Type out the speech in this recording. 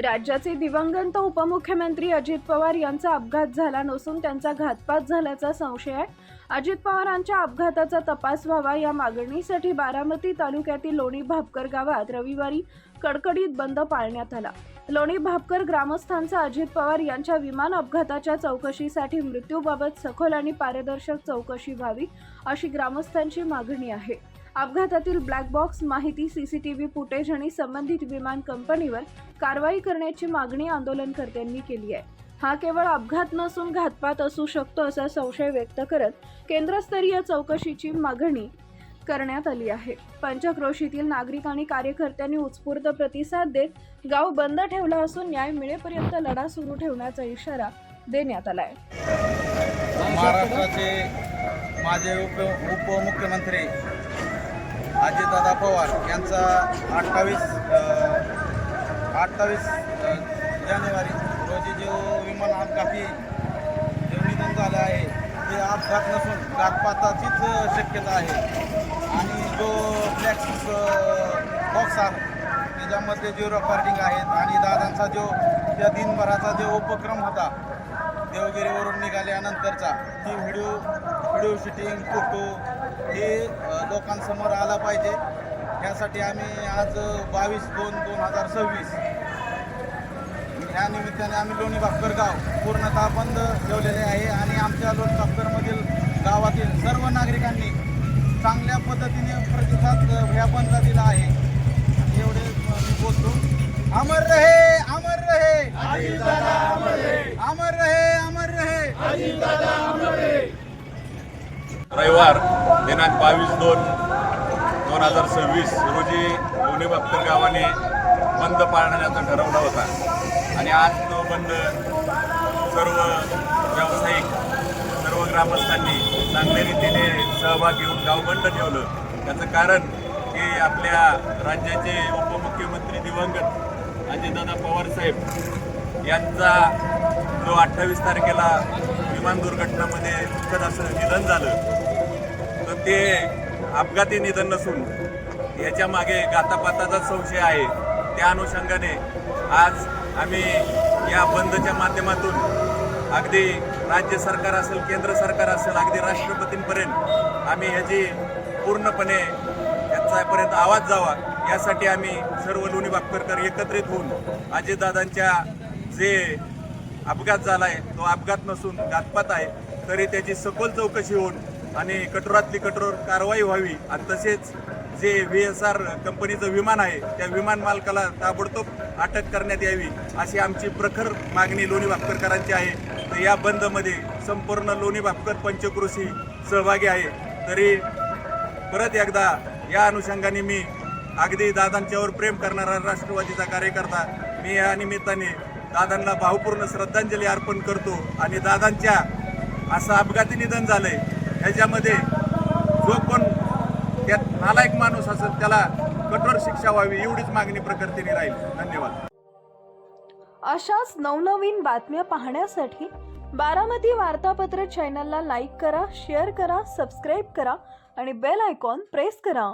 राज्याचे दिवंगत उपमुख्यमंत्री अजित पवार यांचा अपघात झाला नसून त्यांचा घातपात झाल्याचा संशय आहे। अजित पवारांच्या अपघाताचा तपास व्हावा या मागणीसाठी बारामती तालुक्यातील लोणी भापकर गावात रविवारी कडकडीत बंद पाळण्यात आला। लोणी भापकर ग्रामस्थांचा अजित पवार यांच्या विमान अपघाताच्या चौकशीसाठी मृत्यूबाबत सखोल आणि पारदर्शक चौकशी व्हावी अशी ग्रामस्थांची मागणी आहे। अपघातातील ब्लॅक बॉक्स माहिती, सीसीटीव्ही फुटेज आणि संबंधित विमान कंपनीवर कारवाई करण्याची मागणी आंदोलनकर्त्यांनी केली आहे। हा केवळ अपघात नसून घातपात असू शकतो असा संशय व्यक्त करत केंद्रस्तरीय चौकशीची मागणी करण्यात आली आहे। पंचक्रोशीतील नागरिक आणि कार्यकर्त्यांनी उत्स्फूर्त प्रतिसाद देत गाव बंद ठेवला असून न्याय मिळेपर्यंत लढा सुरू ठेवण्याचा इशारा देण्यात आला आहे। महाराष्ट्राचे माजी उपमुख्यमंत्री अजितदादा पवार यांचा 28 जानेवारी रोजी जो विमान अपघाती निधन झालं आहे ते अपघात नसून घातपाताचीच शक्यता आहे। आणि जो ब्लॅक बॉक्स आहे त्याच्यामध्ये जो रेकॉर्डिंग आहेत आणि दादांचा जो त्या दिनभराचा जो उपक्रम होता देवगिरीवरून निघाल्यानंतरचा ती व्हिडिओ शूटिंग फोटो हे लोकांसमोर आला पाहिजे। यासाठी आम्ही आज 22/2/2026 या निमित्ताने आम्ही लोणी भापकर गाव पूर्णतः बंद ठेवलेले आहे आणि आमच्या लोणी भापकरमधील गावातील सर्व नागरिकांनी चांगल्या पद्धतीने प्रतिसाद या बंदला दिला आहे। एवढे मी बोलतो। अमर रहे अमर रहे अजितदादा, अमर रहे अमर रहे अमर रहे अजितदादा, अमर रहे। रविवार दिनांक 22/2/2026 रोजी लोणी भापकर गावाने बंद पाळण्याचा ठरवला होता आणि आज तो बंद सर्व व्यावसायिक सर्व ग्रामस्थांनी चांगल्या रीतीने सहभाग घेऊन गाव बंद ठेवलं। त्याचं कारण की आपल्या राज्याचे उपमुख्यमंत्री दिवंगत अजितदादा पवार साहेब यांचा जो 28 तारखेला विमान दुर्घटनेमध्ये दुःखद असं निधन झालं तर ते अपघाती निधन नसून याच्या मागे घातापाताचा संशय आहे। त्या अनुषंगाने आज आम्ही या बंदच्या माध्यमातून अगदी राज्य सरकार असेल, केंद्र सरकार असेल, अगदी राष्ट्रपतींपर्यंत आम्ही ह्याची पूर्णपणे याच्यापर्यंत आवाज जावा यासाठी आम्ही सर्व लोणी भापकरकर एकत्रित होऊन अजितदादांच्या जे अपघात झाला आहे तो अपघात नसून घातपात आहे तरी त्याची सखोल चौकशी होऊन आणि कठोरातली कठोर कारवाई व्हावी आणि तसेच जे VSR कंपनीचं विमान आहे त्या विमान मालकाला ताबडतोब अटक करण्यात यावी अशी आमची प्रखर मागणी लोणी भापकरकरांची आहे। तर या बंदमध्ये संपूर्ण लोणी भापकर पंचक्रोशी सहभागी आहे। तरी परत एकदा या अनुषंगाने मी अगदी दादांच्यावर प्रेम करणारा राष्ट्रवादीचा कार्यकर्ता मी या निमित्ताने दादांना भावपूर्ण श्रद्धांजली अर्पण करतो आणि दादांच्या असं अपघाती निधन झालंय ह्याच्यामध्ये जो कोण त्यात नालायक माणूस असेल त्याला कठोर शिक्षा व्हावी एवढीच मागणी प्रकर्तीने राहील। धन्यवाद। अशाच नवनवीन बातम्या पाहण्यासाठी बारामती वार्तापत्र चॅनलला लाईक करा, शेअर करा, सबस्क्राईब करा आणि बेल आयकॉन प्रेस करा।